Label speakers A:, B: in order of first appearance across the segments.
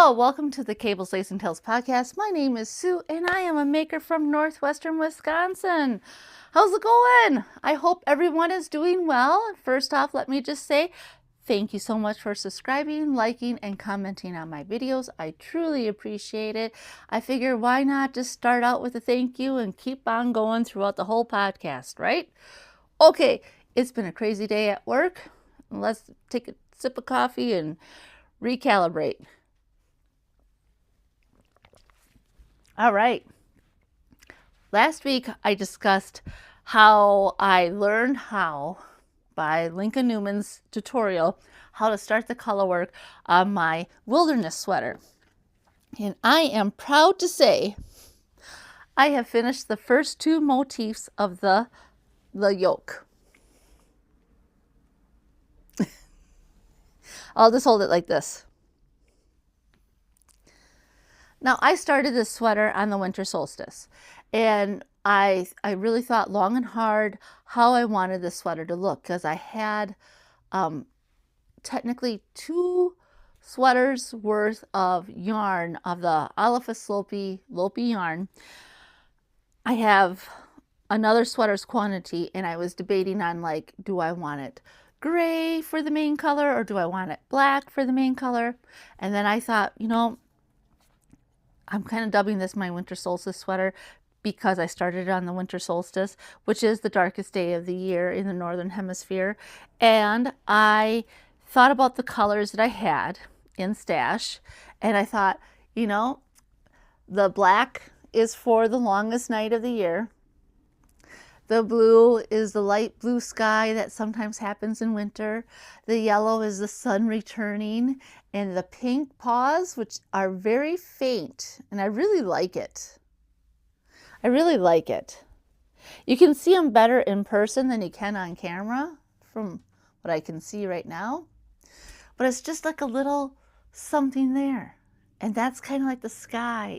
A: Hello, welcome to the Cables, Lace, and Tails podcast. My name is Sue, and I am a maker from northwestern Wisconsin. How's it going? I hope everyone is doing well. First off, let me just say thank you so much for subscribing, liking, and commenting on my videos. I truly appreciate it. I figure why not just start out with a thank you and keep on going throughout the whole podcast, right? Okay, it's been a crazy day at work. Let's take a sip of coffee and recalibrate. All right. Last week I discussed how I learned by Linka Neuman's tutorial, how to start the color work on my wilderness sweater. And I am proud to say I have finished the first two motifs of the yoke. I'll just hold it like this. Now, I started this sweater on the winter solstice, and I really thought long and hard how I wanted this sweater to look, because I had technically two sweaters worth of yarn of the Alafosslopi yarn. I have another sweater's quantity, and I was debating on, like, do I want it gray for the main color or do I want it black for the main color? And then I thought, you know, I'm kind of dubbing this my winter solstice sweater because I started it on the winter solstice, which is the darkest day of the year in the northern hemisphere. And I thought about the colors that I had in stash, and I thought, you know, the black is for the longest night of the year. The blue is the light blue sky that sometimes happens in winter. The yellow is the sun returning, and the pink paws, which are very faint, and I really like it. I really like it. You can see them better in person than you can on camera from what I can see right now, but it's just like a little something there. And that's kind of like the sky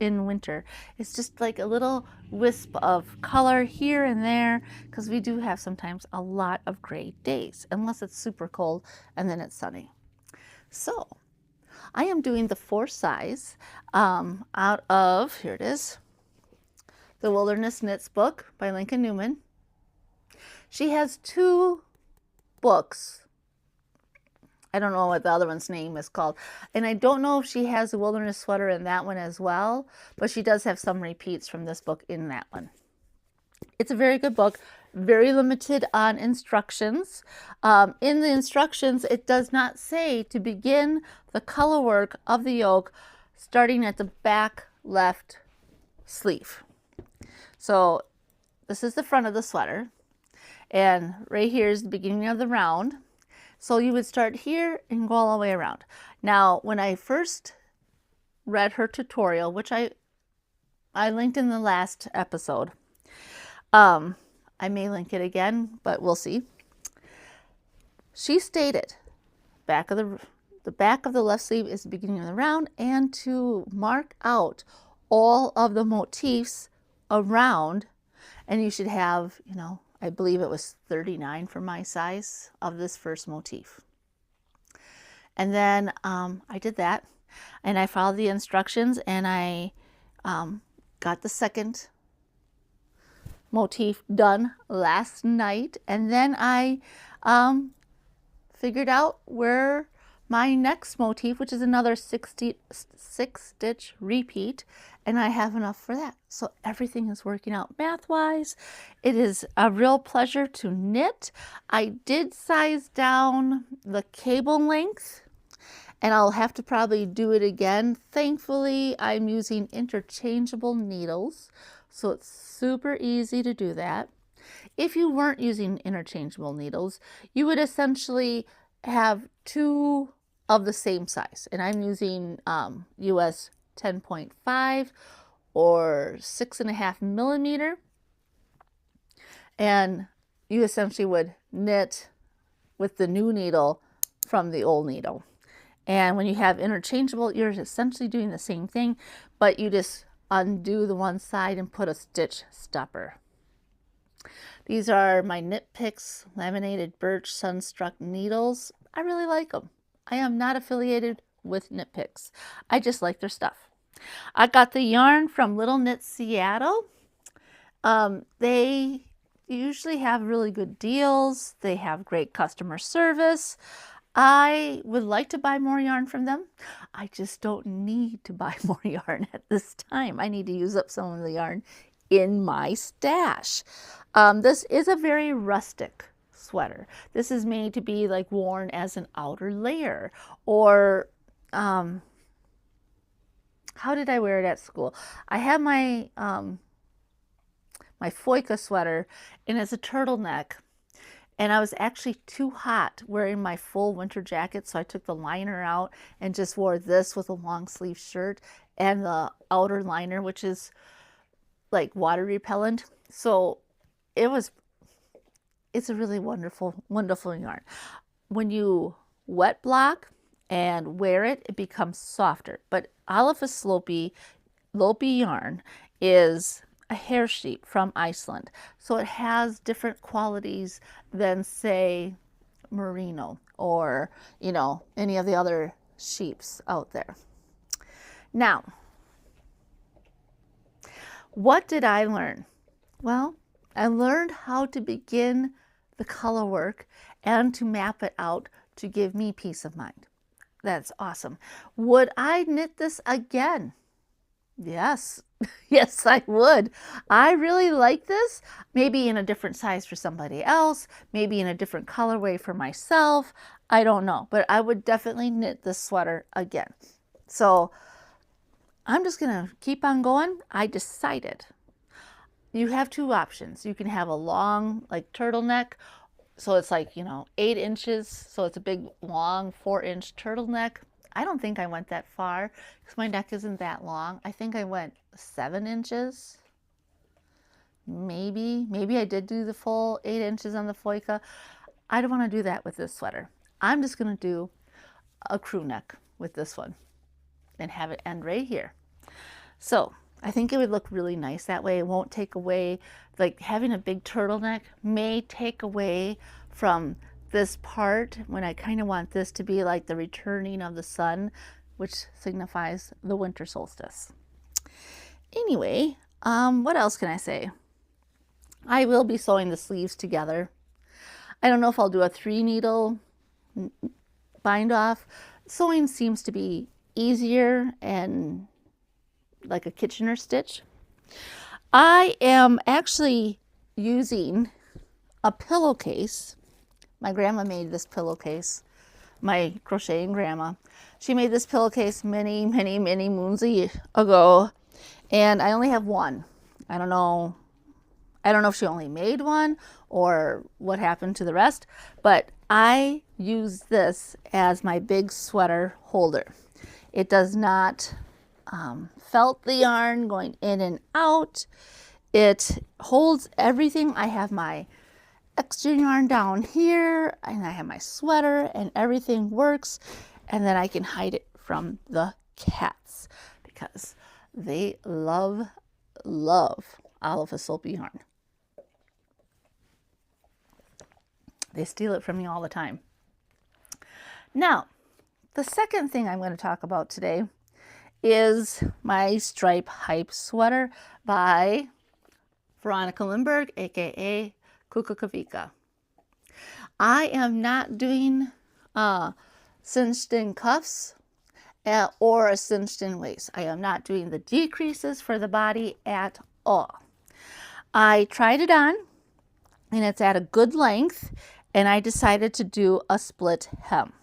A: in winter. It's just like a little wisp of color here and there, because we do have sometimes a lot of gray days, unless it's super cold and then it's sunny. So I am doing the 4 size out of, here it is, the Wilderness Knits book by Linka Neuman. She has 2 books. I don't know what the other one's name is called. And I don't know if she has a wilderness sweater in that one as well, but she does have some repeats from this book in that one. It's a very good book, very limited on instructions. In the instructions, it does not say to begin the color work of the yoke starting at the back left sleeve. So this is the front of the sweater, and right here is the beginning of the round. So you would start here and go all the way around. Now, when I first read her tutorial, which I linked in the last episode, I may link it again, but we'll see. She stated the back of the left sleeve is the beginning of the round, and to mark out all of the motifs around, and you should have, you know, I believe it was 39 for my size of this first motif. And then I did that, and I followed the instructions, and I got the second motif done last night. And then I figured out where my next motif, which is another 6 stitch repeat, and I have enough for that. So everything is working out math-wise. It is a real pleasure to knit. I did size down the cable length, and I'll have to probably do it again. Thankfully, I'm using interchangeable needles, so it's super easy to do that. If you weren't using interchangeable needles, you would essentially have 2 of the same size, and I'm using US 10.5 or 6.5 millimeter, and you essentially would knit with the new needle from the old needle. And when you have interchangeable, you're essentially doing the same thing, but you just undo the one side and put a stitch stopper. These are my Knit Picks laminated birch sunstruck needles. I really like them. I am not affiliated with knit picks. I just like their stuff. I got the yarn from Little Knit Seattle. They usually have really good deals. They have great customer service. I would like to buy more yarn from them. I just don't need to buy more yarn at this time. I need to use up some of the yarn in my stash. This is a very rustic sweater. This is made to be like worn as an outer layer, or how did I wear it at school? I have my my Foika sweater, and it's a turtleneck, and I was actually too hot wearing my full winter jacket, so I took the liner out and just wore this with a long sleeve shirt and the outer liner, which is like water repellent. So it's a really wonderful yarn. When you wet block and wear it, it becomes softer. But Alafosslopi yarn is a hair sheep from Iceland, so it has different qualities than, say, merino or, you know, any of the other sheeps out there. Now, what did I learn? Well, I learned how to begin the color work and to map it out to give me peace of mind. That's awesome. Would I knit this again? Yes, yes, I would. I really like this. Maybe in a different size for somebody else, maybe in a different colorway for myself. I don't know, but I would definitely knit this sweater again. So I'm just gonna keep on going. I decided you have two options. You can have a long, like, turtleneck, so it's like, you know, 8 inches, so it's a big long 4-inch turtleneck. I don't think I went that far because my neck isn't that long. I think I went 7 inches. Maybe I did do the full 8 inches on the Foika. I don't want to do that with this sweater. I'm just going to do a crew neck with this one and have it end right here. So I think it would look really nice that way. It won't take away, like having a big turtleneck may take away from this part when I kind of want this to be like the returning of the sun, which signifies the winter solstice. Anyway, what else can I say? I will be sewing the sleeves together. I don't know if I'll do a 3-needle bind off. Sewing seems to be easier and like a Kitchener stitch. I am actually using a pillowcase. My grandma made this pillowcase, my crocheting grandma. She made this pillowcase many moons ago, and I only have one. I don't know if she only made one or what happened to the rest, but I use this as my big sweater holder. It does not felt the yarn going in and out. It holds everything. I have my extra yarn down here, and I have my sweater, and everything works. And then I can hide it from the cats because they love Alafosslopi yarn. They steal it from me all the time. Now, the second thing I'm going to talk about today is my stripe hype sweater by Veronica Lindbergh, aka Kukakavika. I am not doing cinched in cuffs or a cinched in waist. I am not doing the decreases for the body at all. I tried it on and it's at a good length, and I decided to do a split hem.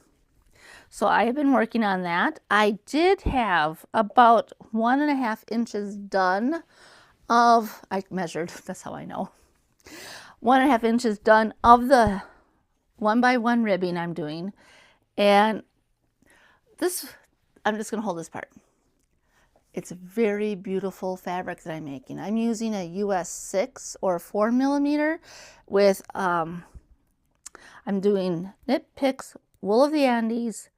A: So I have been working on that. I did have about 1.5 inches done of, I measured, that's how I know, 1.5 inches done of the 1x1 ribbing I'm doing. And this, I'm just going to hold this part. It's a very beautiful fabric that I'm making. I'm using a US 6 or 4 millimeter with, I'm doing Knit Picks Wool of the Andes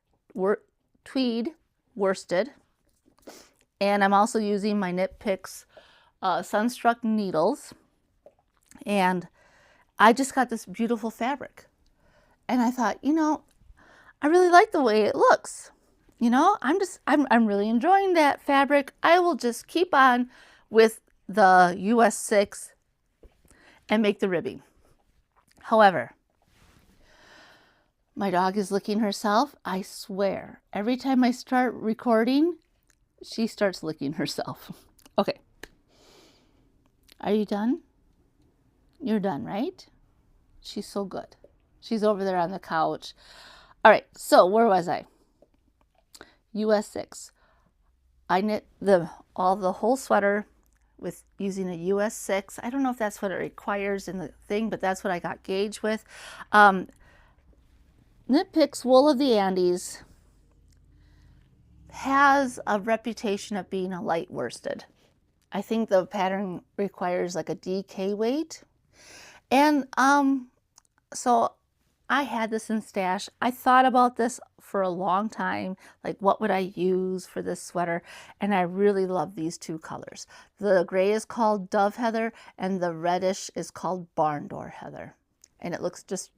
A: tweed worsted, and I'm also using my Knit Picks Sunstruck needles, and I just got this beautiful fabric, and I thought, you know, I really like the way it looks, you know, I'm really enjoying that fabric. I will just keep on with the US 6 and make the ribbing. However, my dog is licking herself. I swear, every time I start recording, she starts licking herself. Okay. Are you done? You're done, right? She's so good. She's over there on the couch. All right, so where was I? US 6. I knit the whole sweater with using a US 6. I don't know if that's what it requires in the thing, but that's what I got gauge with. Knit Picks Wool of the Andes has a reputation of being a light worsted. I think the pattern requires like a DK weight. And so I had this in stash. I thought about this for a long time, like what would I use for this sweater? And I really love these two colors. The gray is called Dove Heather and the reddish is called Barn Door Heather. And it just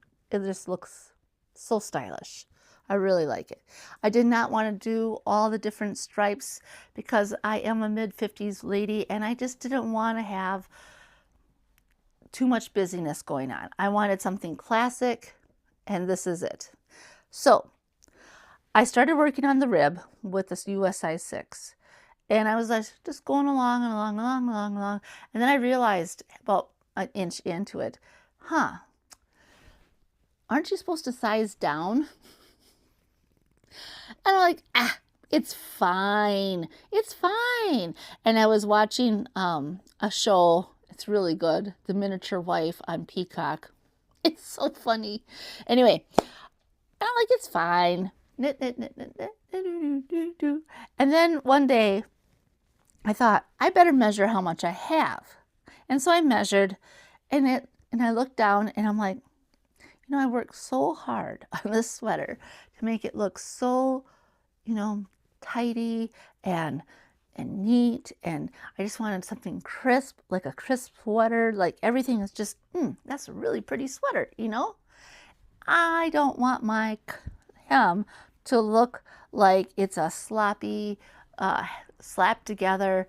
A: looks so stylish. I really like it. I did not want to do all the different stripes because I am a mid-50s lady and I just didn't want to have too much busyness going on. I wanted something classic, and this is it. So I started working on the rib with this US size 6, and I was like just going along and along, and then I realized about an inch into it, aren't you supposed to size down? And I'm like, it's fine. It's fine. And I was watching a show. It's really good. The Miniature Wife on Peacock. It's so funny. Anyway, I'm like, it's fine. Knit, knit, knit, knit, knit, knit, knit, knit. And then one day, I thought, I better measure how much I have. And so I measured, and I looked down, and I'm like, you know, I worked so hard on this sweater to make it look so, you know, tidy and neat, and I just wanted something crisp, like a crisp sweater, like everything is just, that's a really pretty sweater, you know? I don't want my hem to look like it's a sloppy, slapped together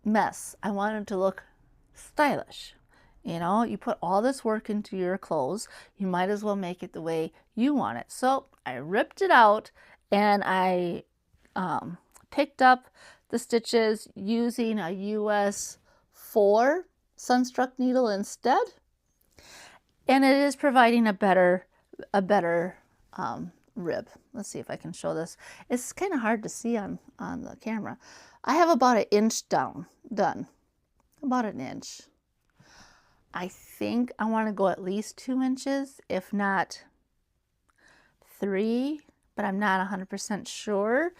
A: mess. I want it to look stylish. You know, you put all this work into your clothes, you might as well make it the way you want it. So I ripped it out and I picked up the stitches using a US 4 Sunstruck needle instead. And it is providing a better rib. Let's see if I can show this. It's kind of hard to see on the camera. I have about an inch done, about an inch. I think I want to go at least 2 inches, if not 3, but I'm not 100% sure.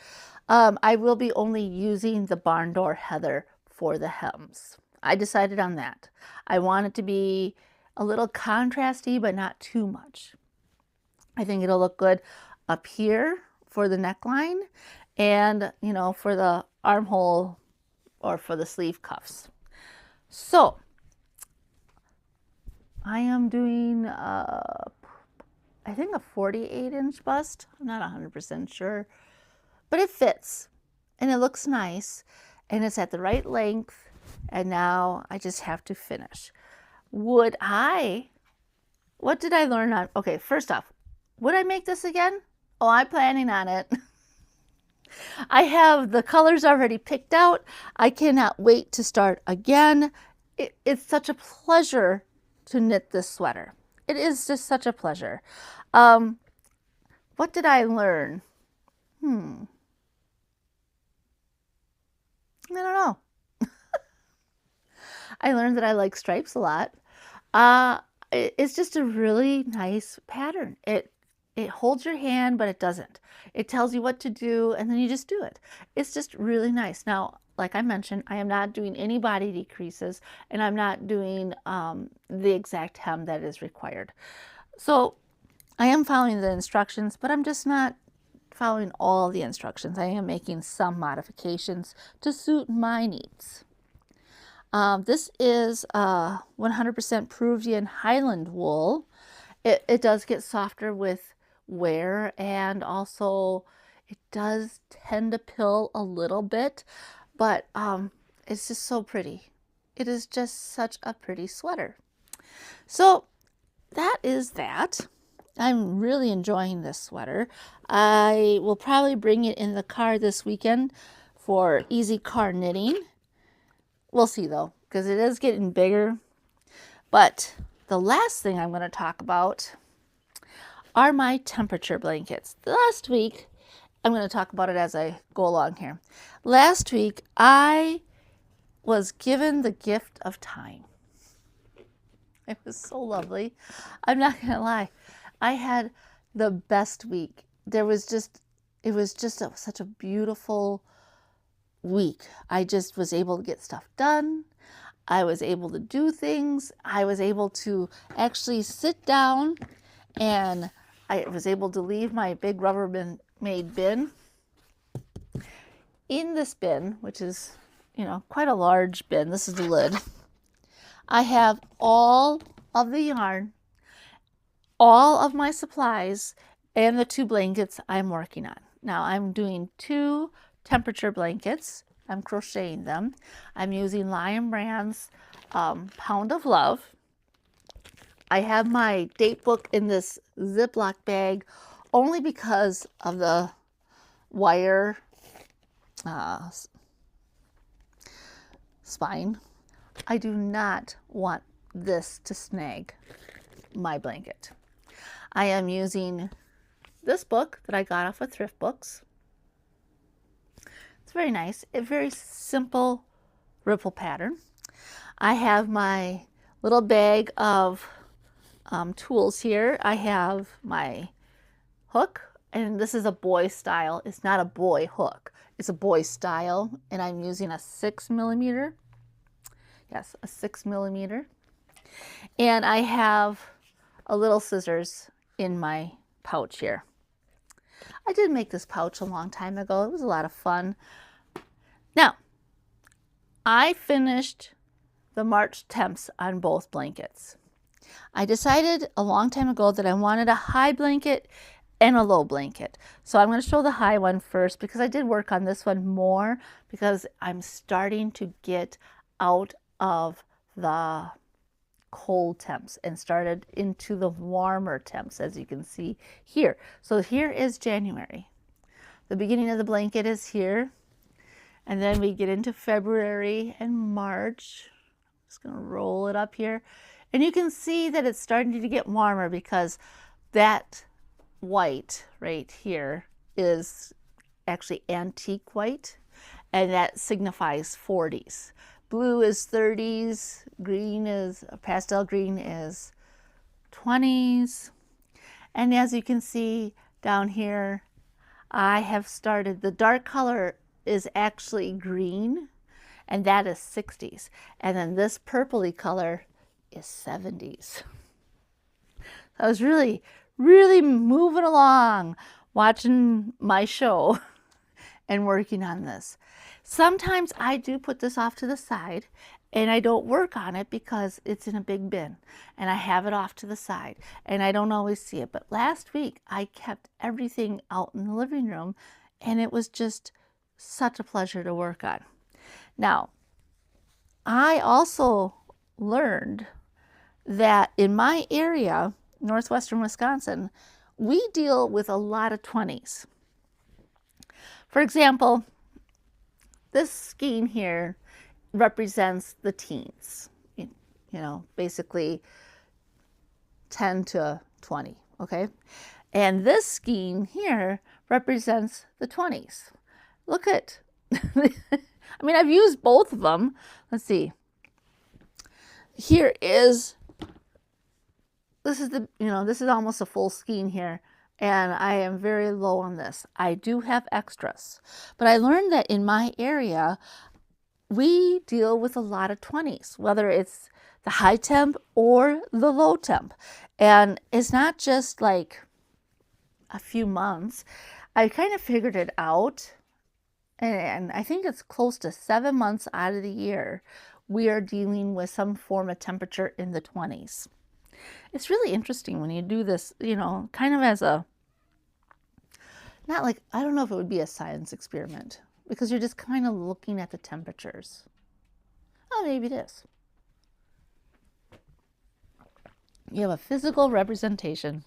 A: I will be only using the Barn Door Heather for the hems. I decided on that. I want it to be a little contrasty, but not too much. I think it'll look good up here for the neckline and, you know, for the armhole or for the sleeve cuffs. So I am doing, I think a 48-inch bust. I'm not 100% sure, but it fits and it looks nice and it's at the right length. And now I just have to finish. What did I learn on? Okay, first off, would I make this again? Oh, I'm planning on it. I have the colors already picked out. I cannot wait to start again. It's such a pleasure to knit this sweater. It is just such a pleasure. What did I learn? I don't know. I learned that I like stripes a lot. It's just a really nice pattern. It holds your hand, but it doesn't. It tells you what to do, and then you just do it. It's just really nice. Now, like I mentioned, I am not doing any body decreases, and I'm not doing the exact hem that is required. So I am following the instructions, but I'm just not following all the instructions. I am making some modifications to suit my needs. This is 100% Peruvian Highland wool. It does get softer with wear, and also it does tend to pill a little bit, but it's just so pretty. It is just such a pretty sweater. So that is that. I'm really enjoying this sweater. I will probably bring it in the car this weekend for easy car knitting. We'll see though, because it is getting bigger. But the last thing I'm going to talk about are my temperature blankets. Last week, I'm going to talk about it as I go along here. Last week, I was given the gift of time. It was so lovely. I'm not going to lie. I had the best week. It was just such a beautiful week. I just was able to get stuff done. I was able to do things. I was able to actually sit down, and I was able to leave my big Rubbermaid bin. In this bin, which is, quite a large bin, this is the lid, I have all of the yarn, all of my supplies, and the 2 blankets I'm working on. Now I'm doing 2 temperature blankets. I'm crocheting them. I'm using Lion Brand's Pound of Love. I have my date book in this Ziploc bag only because of the wire spine. I do not want this to snag my blanket. I am using this book that I got off of Thrift Books. It's very nice. A very simple ripple pattern. I have my little bag of tools here. I have my hook, and this is a boy style. It's not a boy hook. It's a boy style, and I'm using a 6mm. Yes, a 6mm. And I have a little scissors in my pouch here. I did make this pouch a long time ago. It was a lot of fun. Now, I finished the March temps on both blankets. I decided a long time ago that I wanted a high blanket and a low blanket. So I'm going to show the high one first because I did work on this one more because I'm starting to get out of the cold temps and started into the warmer temps, as you can see here. So here is January. The beginning of the blanket is here, and then we get into February and March. I'm just going to roll it up here, and you can see that it's starting to get warmer because that white right here is actually antique white, and that signifies 40s. Blue is 30s, green is, pastel green is 20s. And as you can see down here, I have started, the dark color is actually green, and that is 60s. And then this purpley color is 70s. I was really moving along, watching my show and working on this. Sometimes I do put this off to the side and I don't work on it because it's in a big bin and I have it off to the side and I don't always see it. But last week I kept everything out in the living room and it was just such a pleasure to work on. Now, I also learned that in my area, northwestern Wisconsin, we deal with a lot of 20s. For example, this skein here represents the teens, basically 10 to 20, okay? And this skein here represents the 20s. Look at, I mean, I've used both of them. Let's see. Here is, this is almost a full skein here. And I am very low on this. I do have extras, but I learned that in my area, we deal with a lot of 20s, whether it's the high temp or the low temp. And it's not just like a few months. I kind of figured it out, and I think it's close to 7 months out of the year, we are dealing with some form of temperature in the 20s. It's really interesting when you do this, kind of as a not like, I don't know if it would be a science experiment, because you're just kind of looking at the temperatures. Oh, maybe it is. You have a physical representation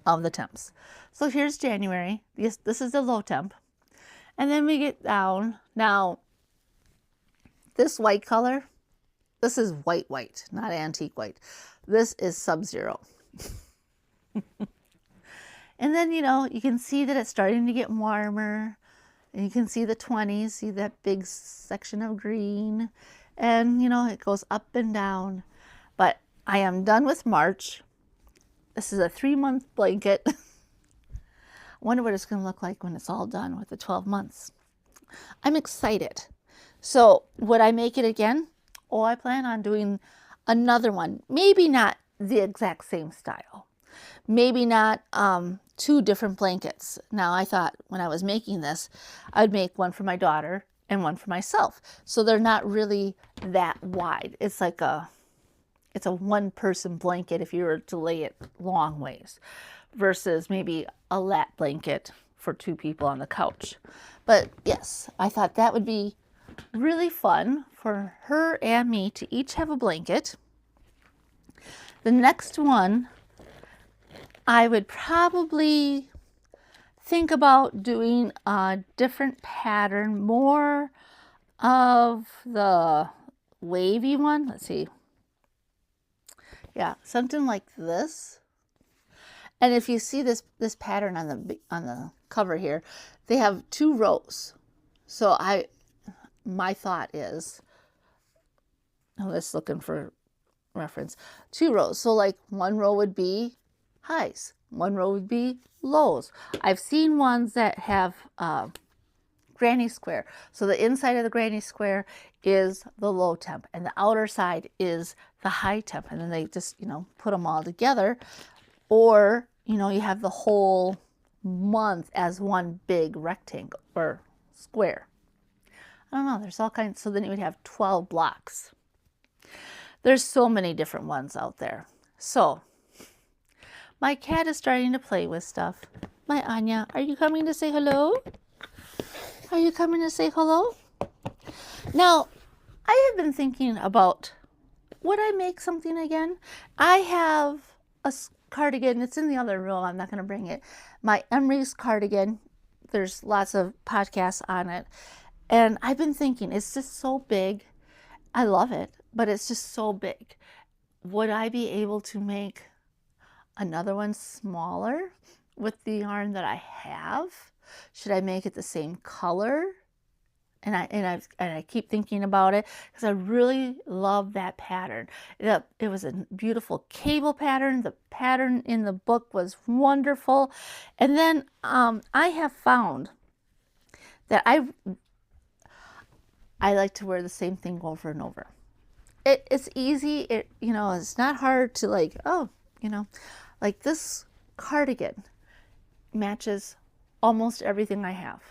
A: of the temps. So here's January. This is the low temp. And then we get down. Now, this white color, this is white, not antique white. This is sub-zero. And then, you know, you can see that it's starting to get warmer. And you can see the 20s, see that big section of green. And, you know, it goes up and down. But I am done with March. This is a 3-month blanket. I wonder what it's going to look like when it's all done with the 12 months. I'm excited. So would I make it again? Oh, I plan on doing another one. Maybe not the exact same style. Maybe not 2 different blankets. Now, I thought when I was making this, I'd make one for my daughter and one for myself. So they're not really that wide. It's like it's a 1-person blanket if you were to lay it long ways, versus maybe a lap blanket for 2 people on the couch. But yes, I thought that would be really fun for her and me to each have a blanket. The next one, I would probably think about doing a different pattern, more of the wavy one. Let's see. Yeah, something like this. And if you see this pattern on the cover here, they have 2 rows. So my thought is, I'm just looking for reference, 2 rows. So like 1 row would be highs, 1 row would be lows. I've seen ones that have granny square. So the inside of the granny square is the low temp and the outer side is the high temp. And then they just, you know, put them all together. Or, you know, you have the whole month as one big rectangle or square. I don't know, there's all kinds. So then you would have 12 blocks. There's so many different ones out there. So my cat is starting to play with stuff. My Anya, are you coming to say hello? Are you coming to say hello? Now, I have been thinking about, would I make something again? I have a cardigan. It's in the other room. I'm not going to bring it. My Emery's cardigan. There's lots of podcasts on it. And I've been thinking, it's just so big. I love it, but it's just so big. Would I be able to make another one smaller with the yarn that I have? Should I make it the same color? And I keep thinking about it because I really love that pattern. It was a beautiful cable pattern. The pattern in the book was wonderful. And then I have found that I like to wear the same thing over and over. It's easy. You know, it's not hard to like, oh, you know, like this cardigan matches almost everything I have.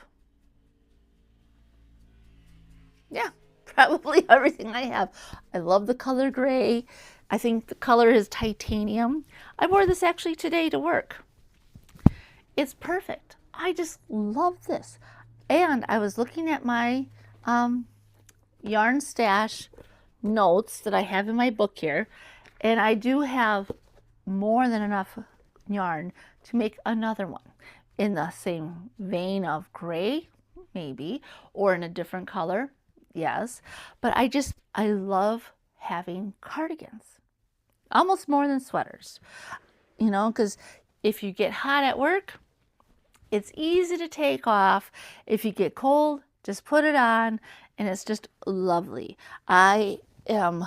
A: Yeah, probably everything I have. I love the color gray. I think the color is titanium. I wore this actually today to work. It's perfect. I just love this. And I was looking at my yarn stash notes that I have in my book here, and I do have more than enough yarn to make another one in the same vein of gray, maybe, or in a different color. Yes, but I love having cardigans, almost more than sweaters, you know, because if you get hot at work, it's easy to take off. If you get cold, just put it on, and it's just lovely. I am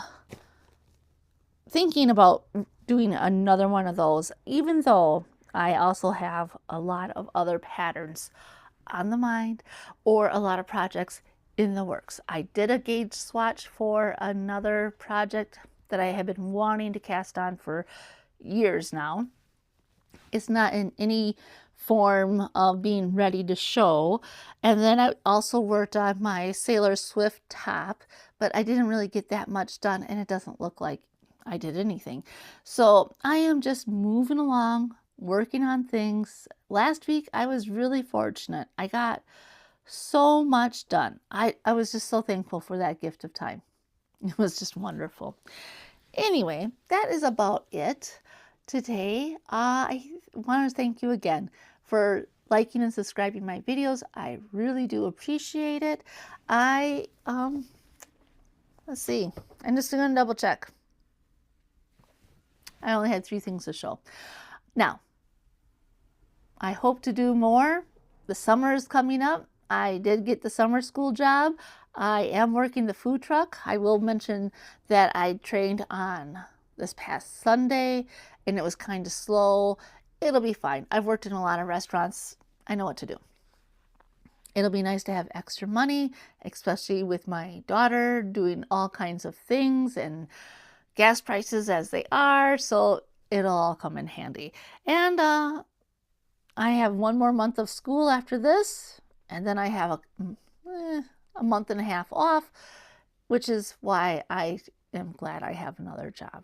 A: thinking about doing another one of those, even though I also have a lot of other patterns on the mind or a lot of projects in the works. I did a gauge swatch for another project that I have been wanting to cast on for years now. It's not in any form of being ready to show. And then I also worked on my Sailor Swift top, but I didn't really get that much done, and it doesn't look like I did anything. So I am just moving along working on things. Last week, I was really fortunate. I got so much done. I was just so thankful for that gift of time. It was just wonderful. Anyway, that is about it today. I want to thank you again for liking and subscribing my videos. I really do appreciate it. Let's see. I'm just going to double check. I only had 3 things to show. Now, I hope to do more. The summer is coming up. I did get the summer school job. I am working the food truck. I will mention that I trained on this past Sunday and it was kind of slow. It'll be fine. I've worked in a lot of restaurants. I know what to do. It'll be nice to have extra money, especially with my daughter doing all kinds of things and gas prices as they are. So it'll all come in handy. And I have 1 more month of school after this, and then I have a month and a half off, which is why I am glad I have another job.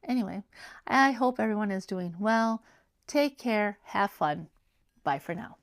A: Anyway, I hope everyone is doing well. Take care. Have fun. Bye for now.